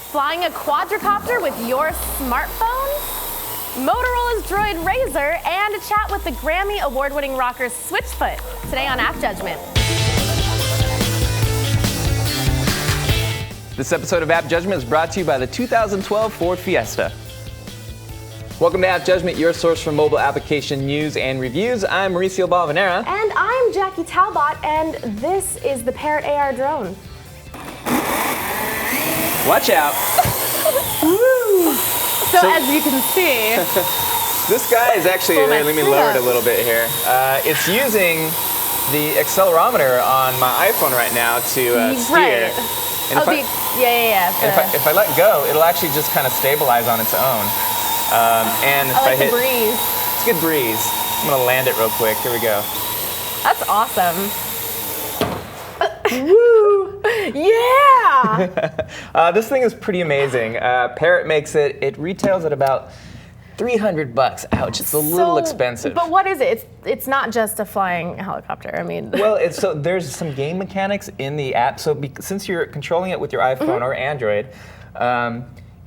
Flying a quadrocopter with your smartphone? Motorola's Droid RAZR and a chat with the Grammy award-winning rockers Switchfoot today on AppJudgment. This episode of AppJudgment is brought to you by the 2012 Ford Fiesta. Welcome to AppJudgment, your source for mobile application news and reviews. I'm Mauricio Balvanera. And I'm Jackie Talbot, and this is the Parrot AR drone. Watch out. So as you can see, this guy is actually, let me lower it a little bit here. It's using the accelerometer on my iPhone right now to steer. And if I let go, it'll actually just kind of stabilize on its own. And if I like the breeze. It's a good breeze. I'm gonna land it real quick. Here we go. That's awesome. Woo! Yeah! This thing is pretty amazing. Parrot makes it. It retails at about $300. Ouch! It's a little expensive. But what is it? It's not just a flying helicopter. I mean. Well, so there's some game mechanics in the app. So since you're controlling it with your iPhone or Android,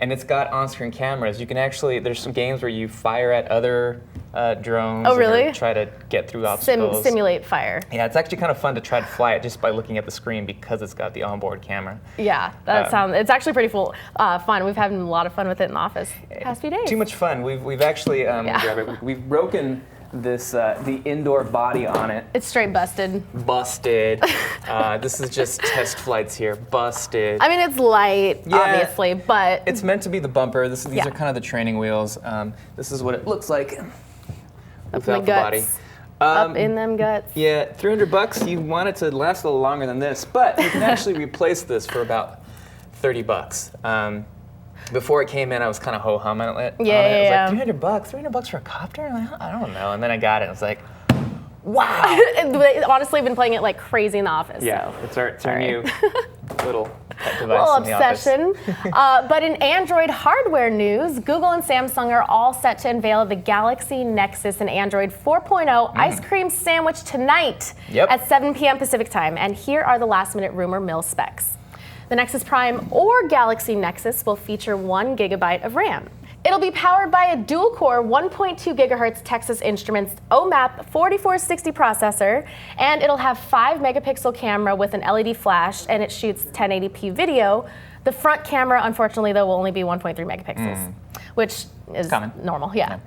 and it's got on-screen cameras, you can actually. There's some games where you fire at other drones. Oh, really? Or try to get through obstacles. Simulate fire. Yeah, it's actually kind of fun to try to fly it just by looking at the screen because it's got the onboard camera. Yeah, it's actually pretty fun. We've had a lot of fun with it in the office the past few days. Too much fun. We've actually we've broken this the indoor body on it. It's straight busted. Busted. This is just test flights here. Busted. I mean, it's light, obviously, but it's meant to be the bumper. These are kind of the training wheels. This is what it looks like. Without the body. Up in them guts. Yeah, $300. You want it to last a little longer than this, but you can actually replace this for about $30. Before it came in, I was kind of ho-humming it. I was like, $300 for a copter? I don't know. And then I got it. I was like, wow. Honestly, I've been playing it like crazy in the office. Yeah, so. it's our new little pet device little in the obsession. But in Android hardware news, Google and Samsung are all set to unveil the Galaxy Nexus and Android 4.0 ice cream sandwich tonight at 7 p.m. Pacific time. And here are the last-minute rumor mill specs. The Nexus Prime or Galaxy Nexus will feature 1 GB of RAM. It'll be powered by a dual-core 1.2 GHz Texas Instruments OMAP 4460 processor, and it'll have 5 megapixel camera with an LED flash, and it shoots 1080p video. The front camera, unfortunately, though, will only be 1.3 megapixels, which is normal. Yeah.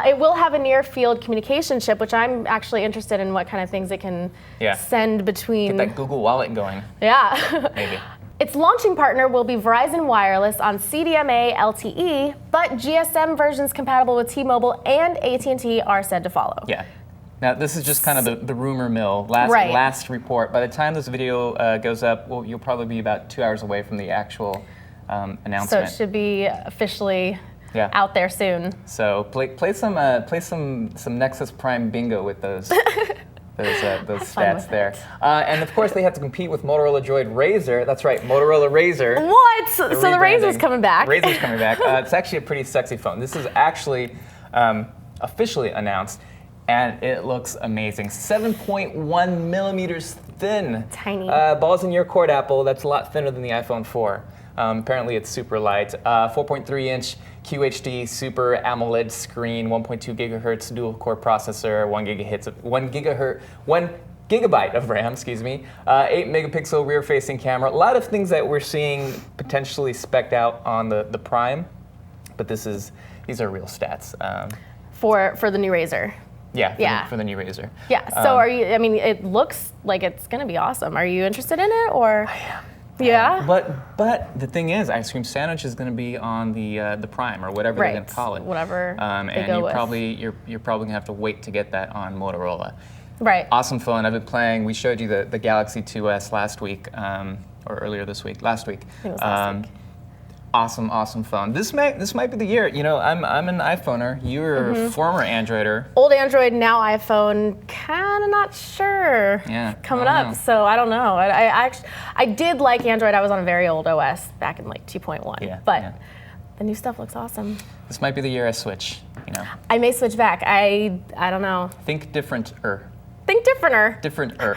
It will have a near-field communication chip, which I'm actually interested in what kind of things it can send between. Get that Google Wallet going. Yeah. Maybe. Its launching partner will be Verizon Wireless on CDMA LTE, but GSM versions compatible with T-Mobile and AT&T are said to follow. Yeah. Now, this is just kind of the rumor mill, last report. By the time this video goes up, you'll probably be about 2 hours away from the actual announcement. So it should be officially out there soon. So play some Nexus Prime bingo with those. Those stats there. And of course, they have to compete with Motorola Droid RAZR. That's right, Motorola RAZR. What? So the RAZR's coming back. RAZR's coming back. It's actually a pretty sexy phone. This is actually officially announced, and it looks amazing. 7.1 millimeters thin. Tiny. Balls in your court, Apple. That's a lot thinner than the iPhone 4. Apparently, it's super light. 4.3-inch QHD Super AMOLED screen, 1.2 gigahertz dual-core processor, 1 gigabyte of RAM, 8 megapixel rear-facing camera. A lot of things that we're seeing potentially spec'd out on the Prime, but these are real stats. For the new RAZR. Yeah, for the new RAZR. Yeah. So it looks like it's going to be awesome. Are you interested in it, or? I am. Yeah. But the thing is, Ice Cream Sandwich is going to be on the Prime or whatever they're going to call it. Whatever. And you're probably going to have to wait to get that on Motorola. Right. Awesome phone. I've been playing. We showed you the Galaxy 2S last week, or earlier this week. Last week. I think it was last week. Awesome phone. This might be the year. You know, I'm an iPhoner. You're a former Androider. Old Android, now iPhone. Kind of not sure. Yeah. Coming up, so I don't know. I did like Android. I was on a very old OS back in like 2.1. Yeah. But the new stuff looks awesome. This might be the year I switch. You know. I may switch back. I don't know. Think different. Think differenter. Different-er.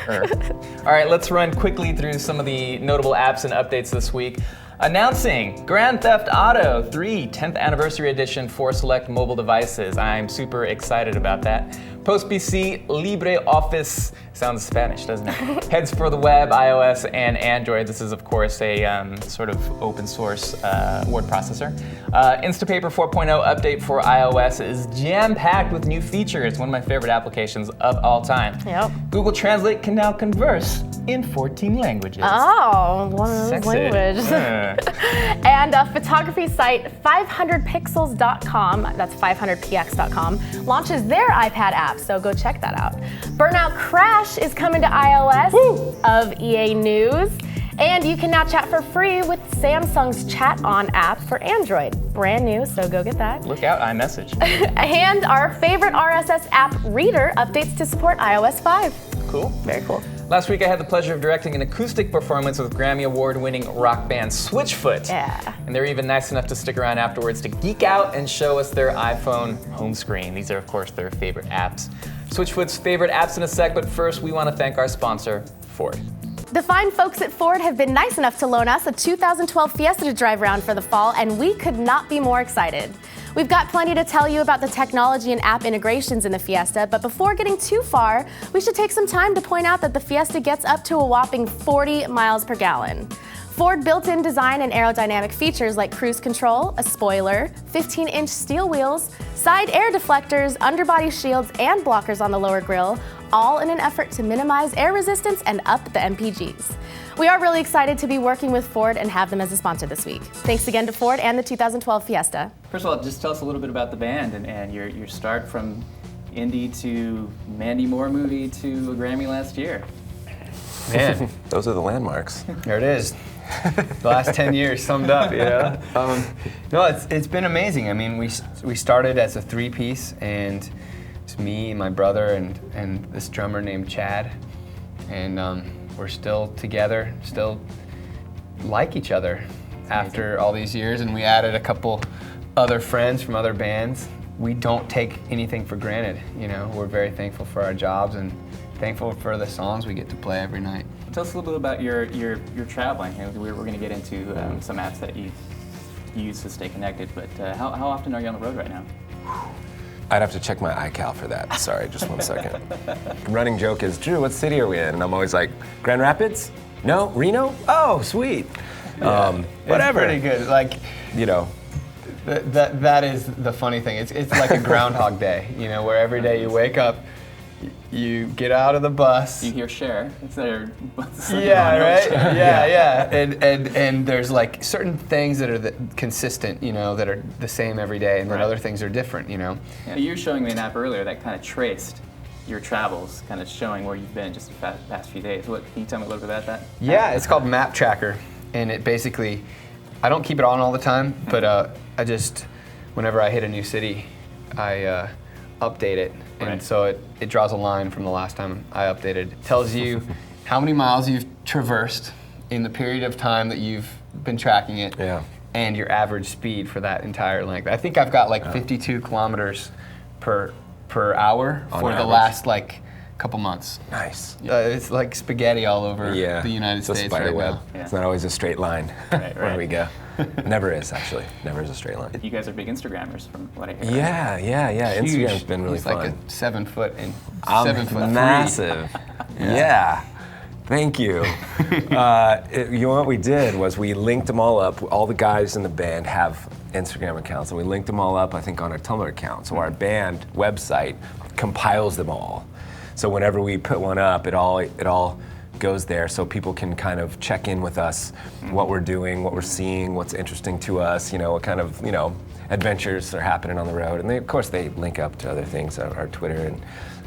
All right, let's run quickly through some of the notable apps and updates this week. Announcing Grand Theft Auto 3 10th Anniversary Edition for select mobile devices. I'm super excited about that. Post-PC LibreOffice, sounds Spanish, doesn't it? Heads for the web, iOS, and Android. This is, of course, a sort of open source word processor. Instapaper 4.0 update for iOS is jam-packed with new features. One of my favorite applications of all time. Yep. Google Translate can now converse in 14 languages. Oh, one of those Sexy. languages. And photography site 500pixels.com, that's 500px.com, launches their iPad app, so go check that out. Burnout Crash is coming to iOS of EA News. And you can now chat for free with Samsung's ChatON app for Android. Brand new, so go get that. Look out, iMessage. And our favorite RSS app, Reader, updates to support iOS 5. Cool. Very cool. Last week I had the pleasure of directing an acoustic performance with Grammy Award-winning rock band Switchfoot. Yeah. And they're even nice enough to stick around afterwards to geek out and show us their iPhone home screen. These are, of course, their favorite apps. Switchfoot's favorite apps in a sec, but first we want to thank our sponsor, Ford. The fine folks at Ford have been nice enough to loan us a 2012 Fiesta to drive around for the fall, and we could not be more excited. We've got plenty to tell you about the technology and app integrations in the Fiesta, but before getting too far, we should take some time to point out that the Fiesta gets up to a whopping 40 miles per gallon. Ford built-in design and aerodynamic features like cruise control, a spoiler, 15-inch steel wheels, side air deflectors, underbody shields, and blockers on the lower grille, all in an effort to minimize air resistance and up the MPGs. We are really excited to be working with Ford and have them as a sponsor this week. Thanks again to Ford and the 2012 Fiesta. First of all, just tell us a little bit about the band and your start from indie to Mandy Moore movie to a Grammy last year. Man, those are the landmarks. There it is. The last 10 years summed up, you know? No, it's been amazing. I mean, we started as a three-piece, and it's me and my brother and this drummer named Chad, and we're still together, still like each other after all these years, and we added a couple other friends from other bands. We don't take anything for granted, you know? We're very thankful for our jobs and thankful for the songs we get to play every night. Tell us a little bit about your traveling. We're going to get into some apps that you use to stay connected, but how often are you on the road right now? I'd have to check my iCal for that. Sorry, just 1 second. Running joke is, Drew, what city are we in? And I'm always like, Grand Rapids? No? Reno? Oh, sweet. Whatever. It's pretty good. Like, you know. That is the funny thing. It's like a Groundhog Day, you know, where every day you wake up, you get out of the bus. You hear Cher. It's their. Yeah, right. Yeah. And there's like certain things that are consistent, you know, that are the same every day, and then other things are different, you know. Yeah, you were showing me an app earlier that kind of traced your travels, kind of showing where you've been just the past few days. Can you tell me a little bit about that? Yeah, it's called Map Tracker, and it basically, I don't keep it on all the time, but I just, whenever I hit a new city, I update it. And so it draws a line from the last time I updated. It tells you how many miles you've traversed in the period of time that you've been tracking it, and your average speed for that entire length. I think I've got like 52 kilometers per hour On for the average. last like couple months. Nice. It's like spaghetti all over the United It's a States spider right web. now. Yeah. It's not always a straight line where we go. Never is, actually. Never is a straight line. You guys are big Instagrammers, from what I hear. Yeah. Huge. Instagram's been really He's fun. like a 7 foot and I'm 7'3". massive. Yeah. Thank you. You know what we did was we linked them all up. All the guys in the band have Instagram accounts, and we linked them all up, I think, on our Tumblr account. So our band website compiles them all. So whenever we put one up, it all goes there, so people can kind of check in with us, what we're doing, what we're seeing, what's interesting to us, you know, what kind of, you know, adventures are happening on the road. And of course, they link up to other things, our Twitter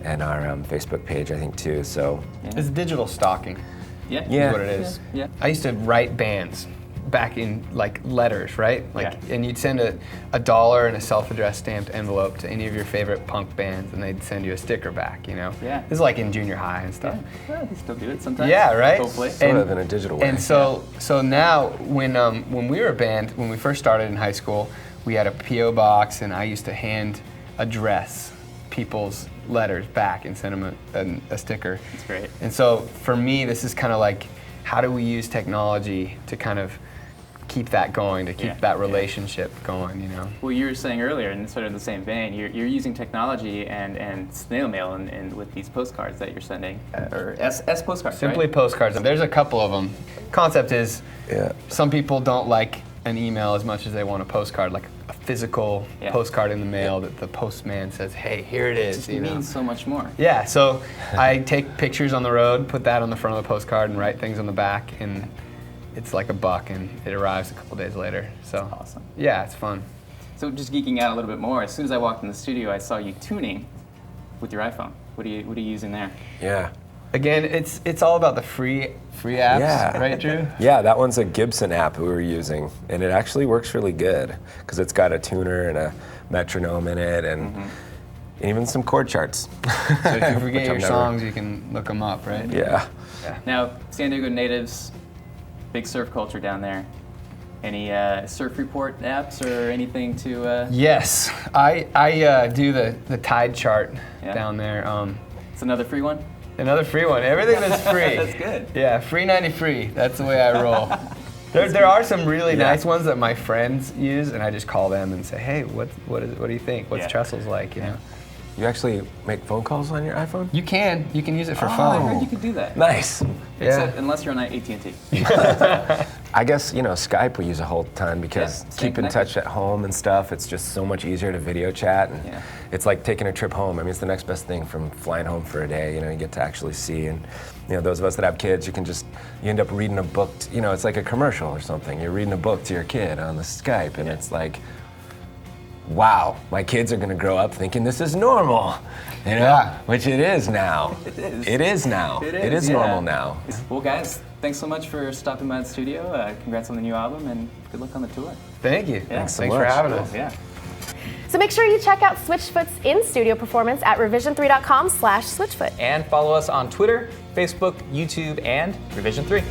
and our Facebook page, I think, too. So It's digital stalking. Yeah. Is what it is. Yeah. I used to write bands back in like letters, right? Like, and you'd send a $1 in a self-addressed stamped envelope to any of your favorite punk bands, and they'd send you a sticker back, you know? Yeah. This is like in junior high and stuff. Well, they still do it sometimes. Yeah, right? Hopefully. sort of in a digital way. And so now when we were a band, when we first started in high school, we had a P.O. box, and I used to hand address people's letters back and send them a sticker. That's great. And so for me, this is kind of like, how do we use technology to kind of keep that going, to keep that relationship going, you know? Well, you were saying earlier, in sort of the same vein, you're using technology and snail mail and with these postcards that you're sending, or S postcards, Simply right? postcards. There's a couple of them. Concept is, some people don't like an email as much as they want a postcard, like a physical postcard in the mail that the postman says, hey, here it is. It means so much more. Yeah, so I take pictures on the road, put that on the front of the postcard, and write things on the back, and it's like $1, and it arrives a couple days later. So That's awesome. Yeah, it's fun. So just geeking out a little bit more, as soon as I walked in the studio, I saw you tuning with your iPhone. What are you using there? Yeah. Again, it's all about the free apps, right, Drew? Yeah, that one's a Gibson app we were using, and it actually works really good because it's got a tuner and a metronome in it, and even some chord charts. So if you forget your songs, you can look them up, right? Yeah. Now, San Diego natives, big surf culture down there. Any surf report apps or anything to? Yes, I do the tide chart down there. It's another free one? Another free one. Everything that's free. That's good. Yeah, free 90 free. That's the way I roll. There are some really nice ones that my friends use, and I just call them and say, hey, what do you think? What's Trestles like? You know. You actually make phone calls on your iPhone? You can use it for I phone. heard you could do that. Nice. Except unless you're on AT&T. I guess, Skype we use a whole ton because keep in touch at home and stuff. It's just so much easier to video chat. And it's like taking a trip home. I mean, it's the next best thing from flying home for a day. You get to actually see. And, those of us that have kids, you end up reading a book. It's like a commercial or something. You're reading a book to your kid on the Skype, and it's like, wow, my kids are going to grow up thinking this is normal, which it is now. It is now. It is normal now. Well, guys, thanks so much for stopping by the studio. Congrats on the new album, and good luck on the tour. Thank you. Yeah, thanks for having us. Yeah. So make sure you check out Switchfoot's in-studio performance at revision3.com/Switchfoot. And follow us on Twitter, Facebook, YouTube, and Revision 3.